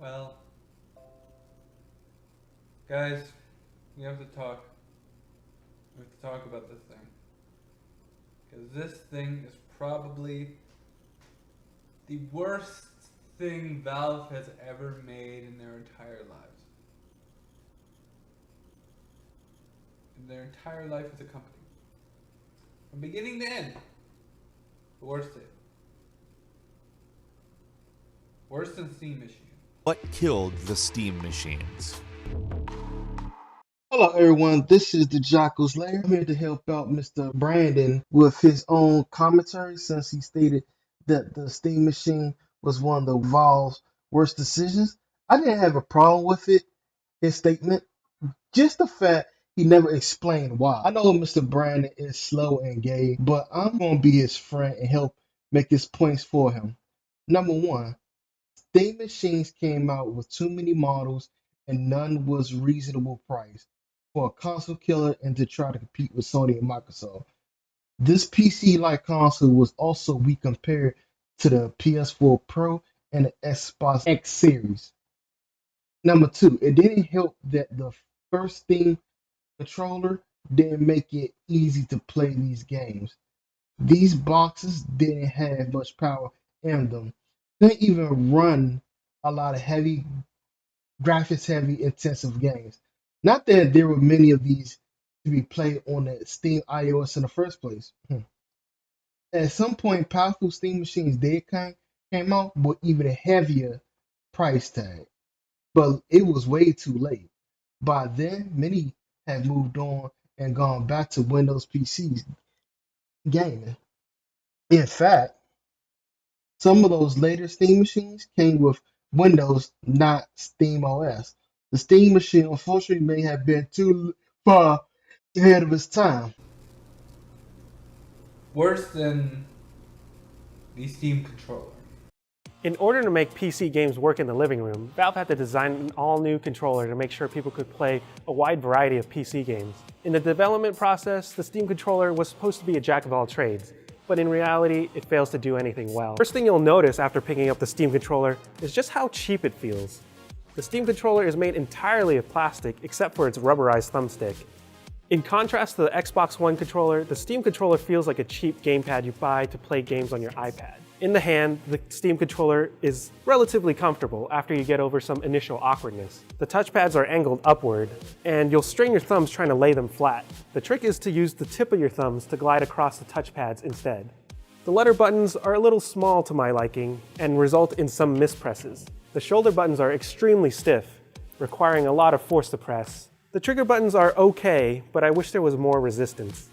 Well, guys, we have to talk. We have to talk about this thing. Because this thing is probably the worst thing Valve has ever made in their entire lives. In their entire life as a company. From beginning to end. The worst thing. Worse than Steam Machine. What killed the Steam machines? Hello everyone, this is the Jocko's Lair. I'm here to help out Mr. Brandon with his own commentary since he stated that the Steam Machine was one of the Valve's worst decisions. I didn't have a problem with it, his statement, just the fact he never explained why. I know Mr. Brandon is slow and gay, but I'm going to be his friend and help make his points for him. Number one, Steam Machines came out with too many models and none was reasonable price for a console killer and to try to compete with Sony and Microsoft. This PC-like console was also weak compared to the PS4 Pro and the Xbox X series. Number two, it didn't help that the first Steam controller didn't make it easy to play these games. These boxes didn't have much power in them. Couldn't even run a lot of graphics heavy, intensive games. Not that there were many of these to be played on the Steam iOS in the first place. At some point, powerful Steam machines came out with even a heavier price tag, but it was way too late. By then, many had moved on and gone back to Windows PCs gaming. In fact, some of those later Steam machines came with Windows, not Steam OS. The Steam machine, unfortunately, may have been too far ahead of its time. Worse than the Steam controller. In order to make PC games work in the living room, Valve had to design an all-new controller to make sure people could play a wide variety of PC games. In the development process, the Steam controller was supposed to be a jack of all trades, but in reality, it fails to do anything well. First thing you'll notice after picking up the Steam controller is just how cheap it feels. The Steam controller is made entirely of plastic except for its rubberized thumbstick. In contrast to the Xbox One controller, the Steam controller feels like a cheap gamepad you buy to play games on your iPad. In the hand, the Steam controller is relatively comfortable after you get over some initial awkwardness. The touchpads are angled upward, and you'll strain your thumbs trying to lay them flat. The trick is to use the tip of your thumbs to glide across the touchpads instead. The letter buttons are a little small to my liking and result in some mispresses. The shoulder buttons are extremely stiff, requiring a lot of force to press. The trigger buttons are okay, but I wish there was more resistance.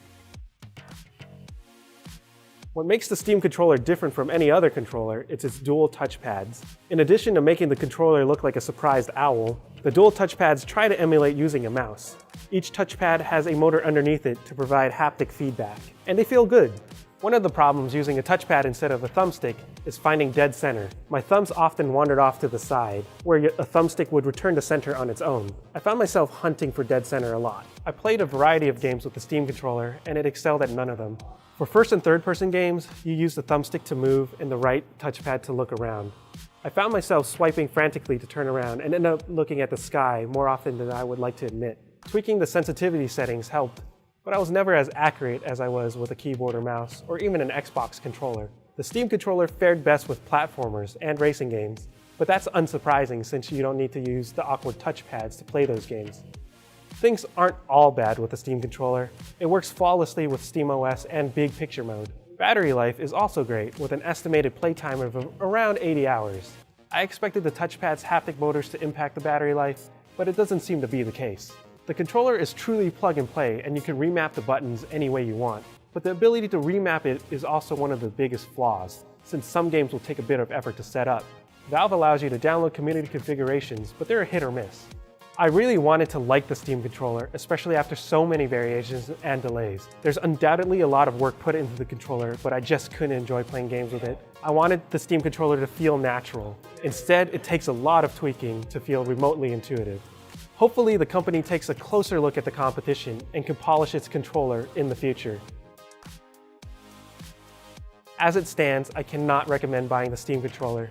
What makes the Steam controller different from any other controller is its dual touchpads. In addition to making the controller look like a surprised owl, the dual touchpads try to emulate using a mouse. Each touchpad has a motor underneath it to provide haptic feedback, and they feel good. One of the problems using a touchpad instead of a thumbstick is finding dead center. My thumbs often wandered off to the side, where a thumbstick would return to center on its own. I found myself hunting for dead center a lot. I played a variety of games with the Steam controller, and it excelled at none of them. For first and third person games, you use the thumbstick to move and the right touchpad to look around. I found myself swiping frantically to turn around and ended up looking at the sky more often than I would like to admit. Tweaking the sensitivity settings helped, but I was never as accurate as I was with a keyboard or mouse, or even an Xbox controller. The Steam controller fared best with platformers and racing games, but that's unsurprising since you don't need to use the awkward touchpads to play those games. Things aren't all bad with the Steam controller. It works flawlessly with SteamOS and Big Picture mode. Battery life is also great, with an estimated playtime of around 80 hours. I expected the touchpad's haptic motors to impact the battery life, but it doesn't seem to be the case. The controller is truly plug and play, and you can remap the buttons any way you want. But the ability to remap it is also one of the biggest flaws, since some games will take a bit of effort to set up. Valve allows you to download community configurations, but they're a hit or miss. I really wanted to like the Steam controller, especially after so many variations and delays. There's undoubtedly a lot of work put into the controller, but I just couldn't enjoy playing games with it. I wanted the Steam controller to feel natural. Instead, it takes a lot of tweaking to feel remotely intuitive. Hopefully, the company takes a closer look at the competition and can polish its controller in the future. As it stands, I cannot recommend buying the Steam controller.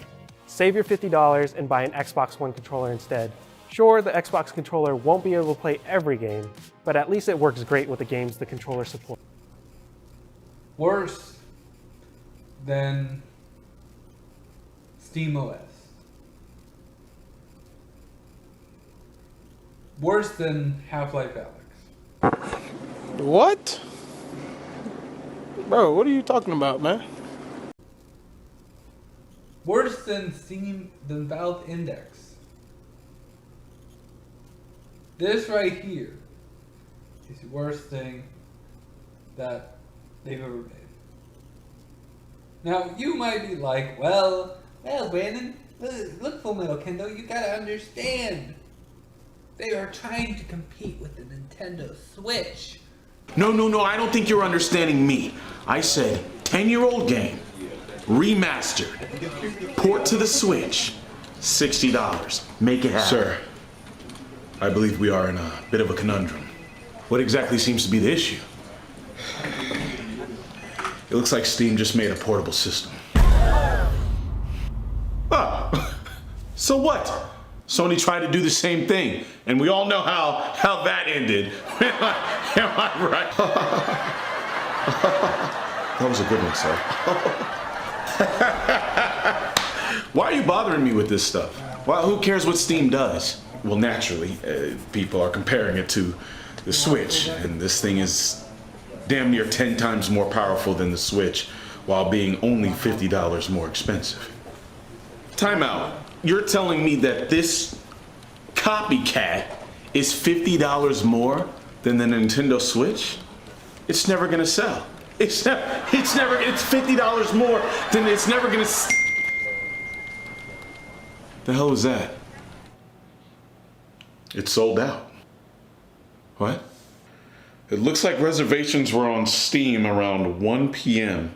Save your $50 and buy an Xbox One controller instead. Sure, the Xbox controller won't be able to play every game, but at least it works great with the games the controller supports. Worse than SteamOS. Worse than Half-Life Alyx. What? Bro, what are you talking about, man? Worse than Valve Index. This right here is the worst thing that they've ever made. Now, you might be like, well, Brandon, look, Full Metal Kendo, you gotta understand. They are trying to compete with the Nintendo Switch. No, I don't think you're understanding me. I said 10-year-old game, remastered, port to the Switch, $60. Make it happen. Sir, I believe we are in a bit of a conundrum. What exactly seems to be the issue? It looks like Steam just made a portable system. Oh, so what? Sony tried to do the same thing, and we all know how that ended. Am I right? That was a good one, sir. Why are you bothering me with this stuff? Well, who cares what Steam does? Well, naturally, people are comparing it to the Switch, and this thing is damn near 10 times more powerful than the Switch, while being only $50 more expensive. Time out. You're telling me that this copycat is $50 more than the Nintendo Switch? It's never gonna sell. It's $50 more than it's never gonna. The hell was that? It's sold out. What? It looks like reservations were on Steam around 1 p.m.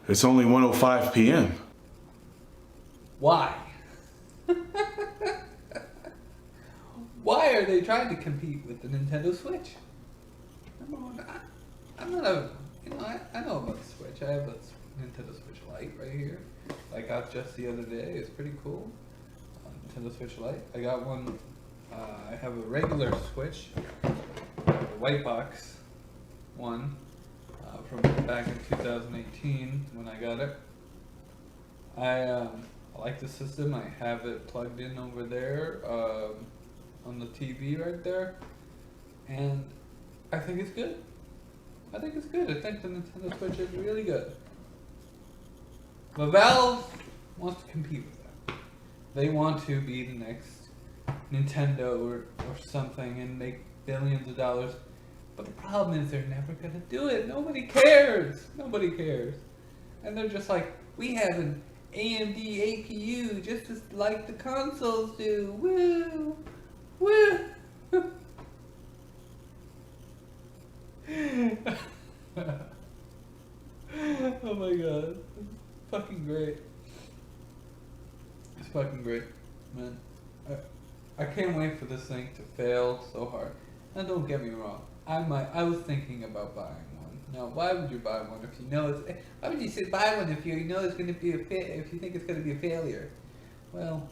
It's only 1:05 p.m. Why? Why are they trying to compete with the Nintendo Switch? Number one, I'm not a, I know about the Switch. I have a Nintendo Switch Lite right here. I got just the other day. It's pretty cool. Nintendo Switch Lite. I got one. I have a regular Switch, the white box one. From back in 2018 when I got it. I like the system. I have it plugged in over there on the TV right there, and I think it's good. I think the Nintendo Switch is really good. But Valve wants to compete with that. They want to be the next Nintendo or something and make billions of dollars. But the problem is they're never going to do it. Nobody cares. Nobody cares. And they're just like, we have an AMD APU just as like the consoles do. Woo! Woo! Oh my god. It's fucking great. It's fucking great. Man. I can't wait for this thing to fail so hard. And don't get me wrong. I was thinking about buying one. Now, why would you buy one if you know it's? Why would you buy one if you know it's going to be if you think it's going to be a failure? Well,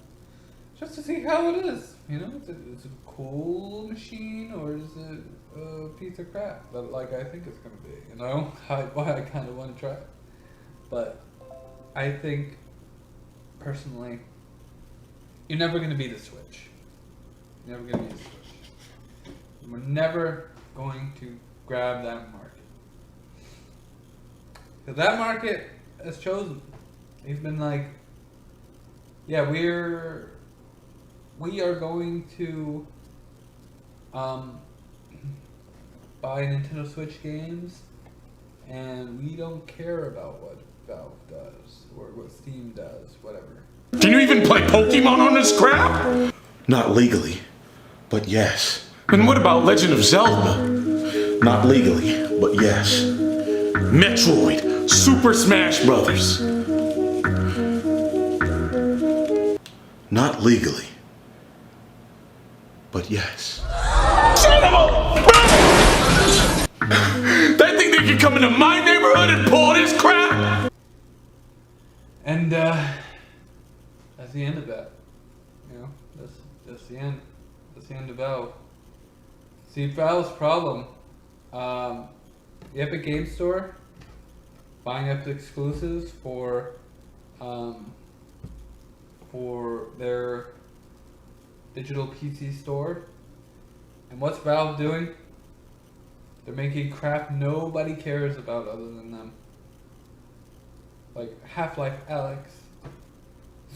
just to see how it is. You know, is it a cool machine or is it a piece of crap? But like I think it's going to be. You know, why I kind of want to try it. But I think personally, you're never going to be the Switch. You're never going to be the Switch. We're never going to grab that market. Because that market has chosen. They've been like, yeah, we are going to buy Nintendo Switch games, and we don't care about what Valve does or what Steam does, whatever. Can you even play Pokemon on this crap? Not legally, but yes. And what about Legend of Zelda? Not legally, but yes. Metroid, Super Smash Brothers. Not legally, but yes. Son of a... They think they can come into my neighborhood and pull this crap? And that's the end of that. You know, that's the end. That's the end of Valve. See, Valve's problem. The Epic Game Store buying up the exclusives for their digital PC store. And what's Valve doing? They're making crap nobody cares about other than them. Like Half-Life Alyx,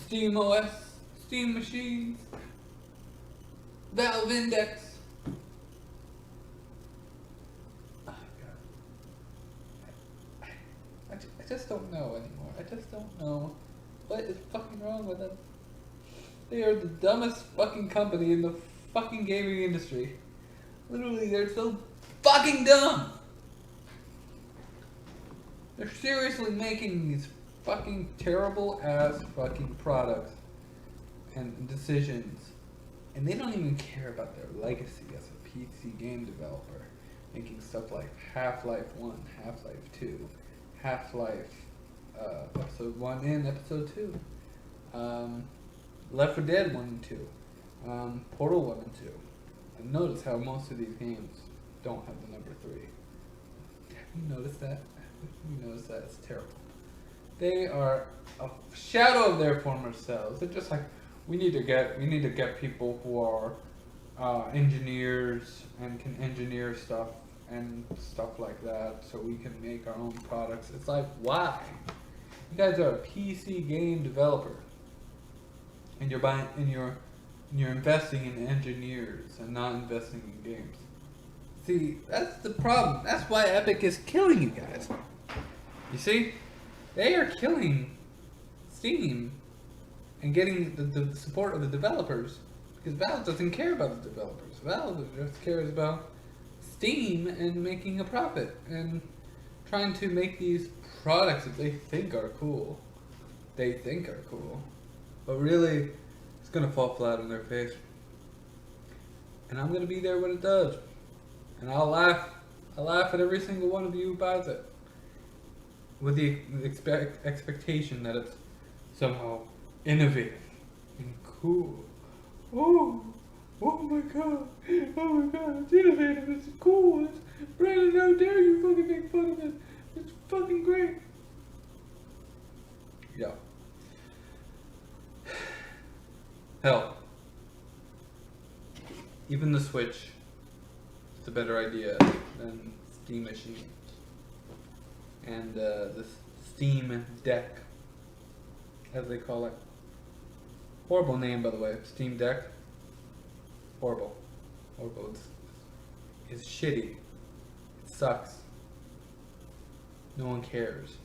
Steam OS, Steam Machines, Valve Index. Oh God. I just don't know anymore. I just don't know what is fucking wrong with them. They are the dumbest fucking company in the fucking gaming industry. Literally, they're so fucking dumb. They're seriously making these fucking terrible ass fucking products and decisions, and they don't even care about their legacy as a PC game developer, making stuff like Half-Life 1, Half-Life 2, Half-Life Episode 1 and Episode 2, Left 4 Dead 1 and 2, Portal 1 and 2. And notice how most of these games don't have the number 3. Have you noticed that? You notice that? It's terrible. They are a shadow of their former selves. They're just like, we need to get people who are engineers and can engineer stuff and stuff like that, so we can make our own products. It's like, why? You guys are a PC game developer, and you're investing in engineers and not investing in games. See, that's the problem. That's why Epic is killing you guys. You see? They are killing Steam and getting the support of the developers, because Valve doesn't care about the developers. Valve just cares about Steam and making a profit and trying to make these products that they think are cool. But really, it's going to fall flat on their face. And I'm going to be there when it does. And I'll laugh at every single one of you who buys it, with the expectation that it's somehow innovative and cool. Oh my god, it's innovative, it's cool, it's Brandon, how dare you fucking make fun of it, it's fucking great. Yeah. Hell, even the Switch is a better idea than Steam Machine. And the Steam Deck, as they call it. Horrible name, by the way. Steam Deck. Horrible. It's shitty. It sucks. No one cares.